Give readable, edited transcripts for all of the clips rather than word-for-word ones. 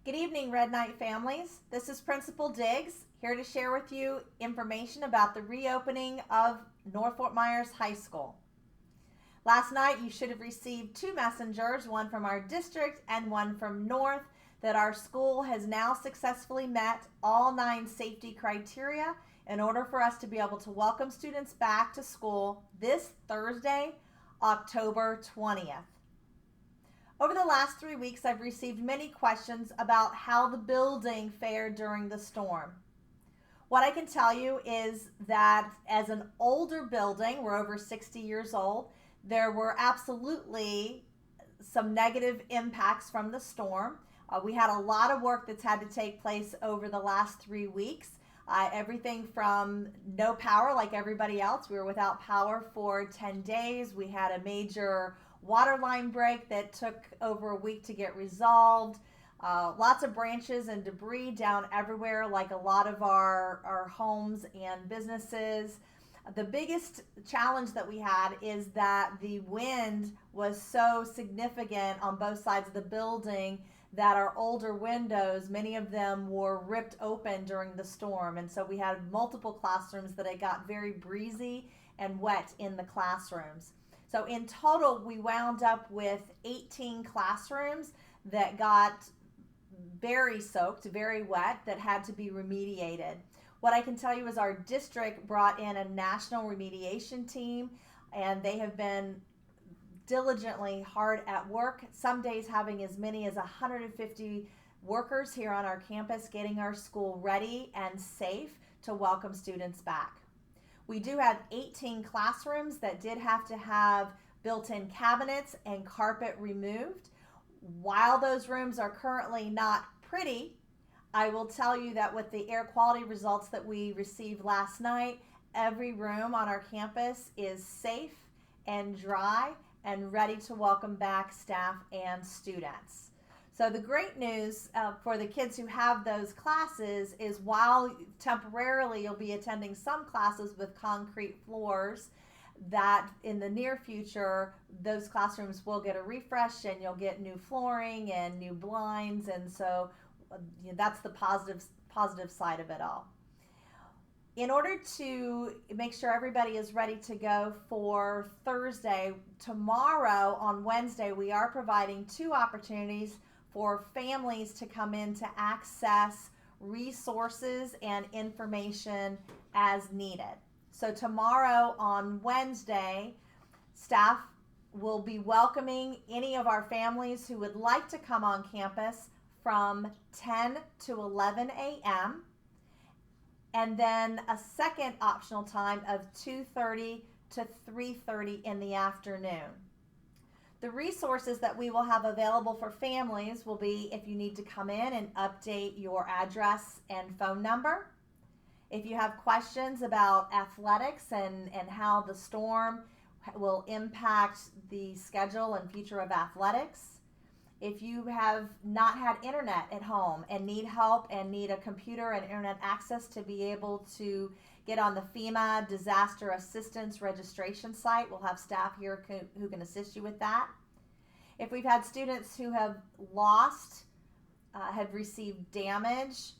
Good evening, Red Knight families. This is Principal Diggs, here to share with you information about the reopening of North Fort Myers High School. Last night, you should have received two messengers, one from our district and one from North, that our school has now successfully met all 9 safety criteria in order for us to be able to welcome students back to school this Thursday, October 20th. Over the last 3 weeks, I've received many questions about how the building fared during the storm. What I can tell you is that as an older building, we're over 60 years old, there were absolutely some negative impacts from the storm. We had a lot of work that's had to take place over the last 3 weeks. Everything from no power like everybody else. We were without power for 10 days. We had a major water line break that took over a week to get resolved. Lots of branches and debris down everywhere, like a lot of our homes and businesses. The biggest challenge that we had is that the wind was so significant on both sides of the building that our older windows, many of them were ripped open during the storm. And so we had multiple classrooms that it got very breezy and wet in the classrooms. So in total, we wound up with 18 classrooms that got very soaked, very wet, that had to be remediated. What I can tell you is our district brought in a national remediation team, and they have been diligently hard at work, some days having as many as 150 workers here on our campus getting our school ready and safe to welcome students back. We do have 18 classrooms that did have to have built-in cabinets and carpet removed. While those rooms are currently not pretty, I will tell you that with the air quality results that we received last night, every room on our campus is safe and dry and ready to welcome back staff and students. So the great news for the kids who have those classes is while temporarily you'll be attending some classes with concrete floors, that in the near future those classrooms will get a refresh and you'll get new flooring and new blinds, and so that's the positive side of it all. In order to make sure everybody is ready to go for Thursday, tomorrow on Wednesday, we are providing 2 opportunities for families to come in to access resources and information as needed. So tomorrow on Wednesday, staff will be welcoming any of our families who would like to come on campus from 10 to 11 a.m. and then a second optional time of 2:30 to 3:30 in the afternoon. The resources that we will have available for families will be if you need to come in and update your address and phone number, if you have questions about athletics and how the storm will impact the schedule and future of athletics, if you have not had internet at home and need help and need a computer and internet access to be able to get on the FEMA disaster assistance registration site, we'll have staff here who can assist you with that. If we've had students who have lost, have received damage,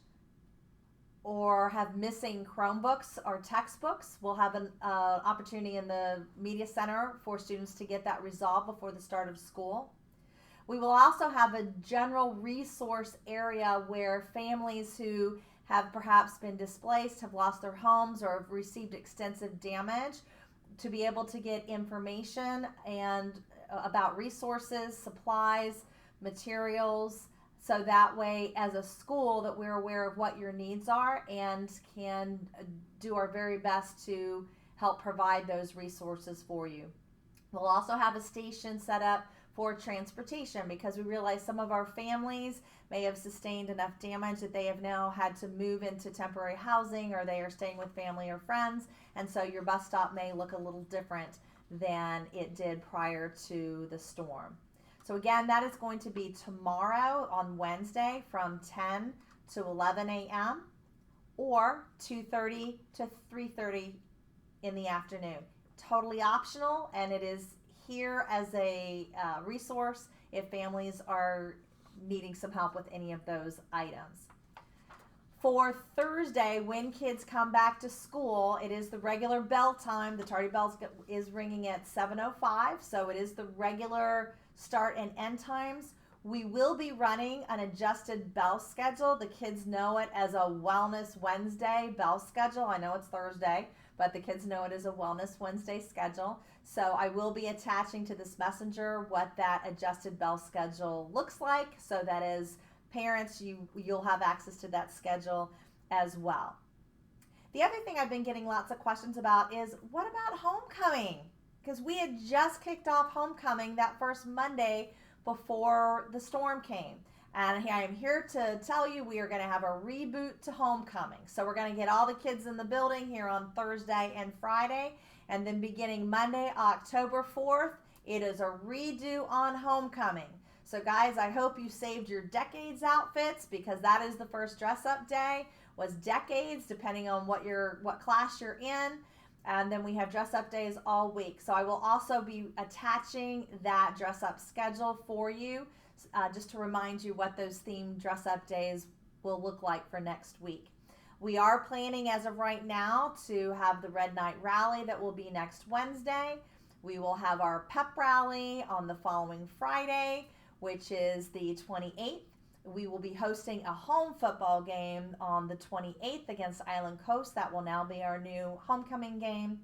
or have missing Chromebooks or textbooks, we'll have an opportunity in the Media Center for students to get that resolved before the start of school. We will also have a general resource area where families who have perhaps been displaced, have lost their homes, or have received extensive damage to be able to get information and about resources, supplies, materials, so that way as a school that we're aware of what your needs are and can do our very best to help provide those resources for you. We'll also have a station set up for transportation because we realize some of our families may have sustained enough damage that they have now had to move into temporary housing, or they are staying with family or friends, and so your bus stop may look a little different than it did prior to the storm. So again, that is going to be tomorrow on Wednesday from 10 to 11 a.m. or 2:30 to 3:30 in the afternoon. Totally optional, and it is here as a resource if families are needing some help with any of those items. For Thursday, when kids come back to school, it is the regular bell time. The tardy bell is ringing at 7:05, so it is the regular start and end times. We will be running an adjusted bell schedule. The kids know it as a Wellness Wednesday bell schedule. I know it's Thursday, but the kids know it as a Wellness Wednesday schedule. So I will be attaching to this messenger what that adjusted bell schedule looks like, so that as parents, you'll have access to that schedule as well. The other thing I've been getting lots of questions about is, what about homecoming? Because we had just kicked off homecoming that first Monday before the storm came. And I am here to tell you we are going to have a reboot to homecoming. So we're going to get all the kids in the building here on Thursday and Friday. And then beginning Monday, October 4th, it is a redo on homecoming. So guys, I hope you saved your decades outfits, because that is the first dress up day, was decades, depending on what class you're in. And then we have dress up days all week. So I will also be attaching that dress up schedule for you, just to remind you what those themed dress up days will look like for next week. We are planning as of right now to have the Red Night Rally that will be next Wednesday. We will have our pep rally on the following Friday, which is the 28th. We will be hosting a home football game on the 28th against Island Coast. That will now be our new homecoming game.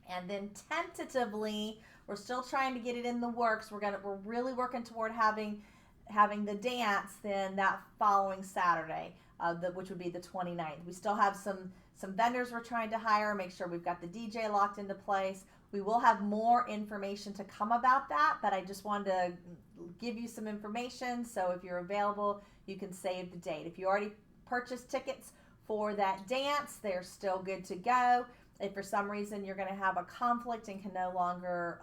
And then tentatively, we're still trying to get it in the works. We're really working toward having the dance then that following Saturday, which would be the 29th. We still have some vendors we're trying to hire, make sure we've got the DJ locked into place. We will have more information to come about that, but I just wanted to give you some information, so if you're available, you can save the date. If you already purchased tickets for that dance, they're still good to go. If for some reason you're going to have a conflict and can no longer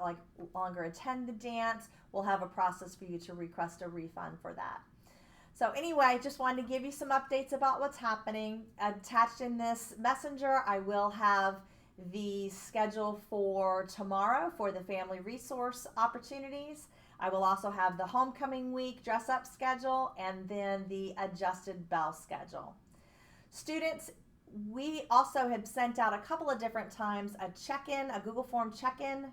attend the dance, we'll have a process for you to request a refund for that. So anyway, just wanted to give you some updates about what's happening. Attached in this messenger, I will have the schedule for tomorrow for the family resource opportunities. I will also have the homecoming week dress up schedule, and then the adjusted bell schedule. Students, we also have sent out a couple of different times a Google form check-in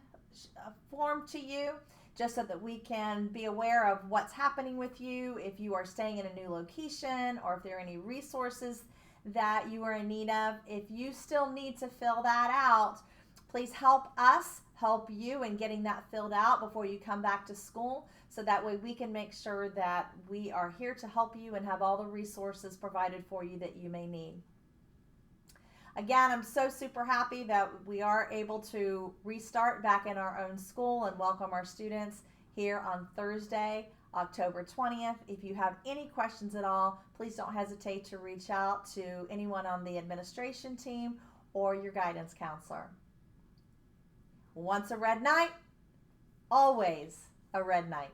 form to you, just so that we can be aware of what's happening with you, if you are staying in a new location, or if there are any resources that you are in need of. If you still need to fill that out, please help us help you in getting that filled out before you come back to school, so that way we can make sure that we are here to help you and have all the resources provided for you that you may need. Again, I'm so super happy that we are able to restart back in our own school and welcome our students here on Thursday, October 20th. If you have any questions at all, please don't hesitate to reach out to anyone on the administration team or your guidance counselor. Once a red night, always a red night.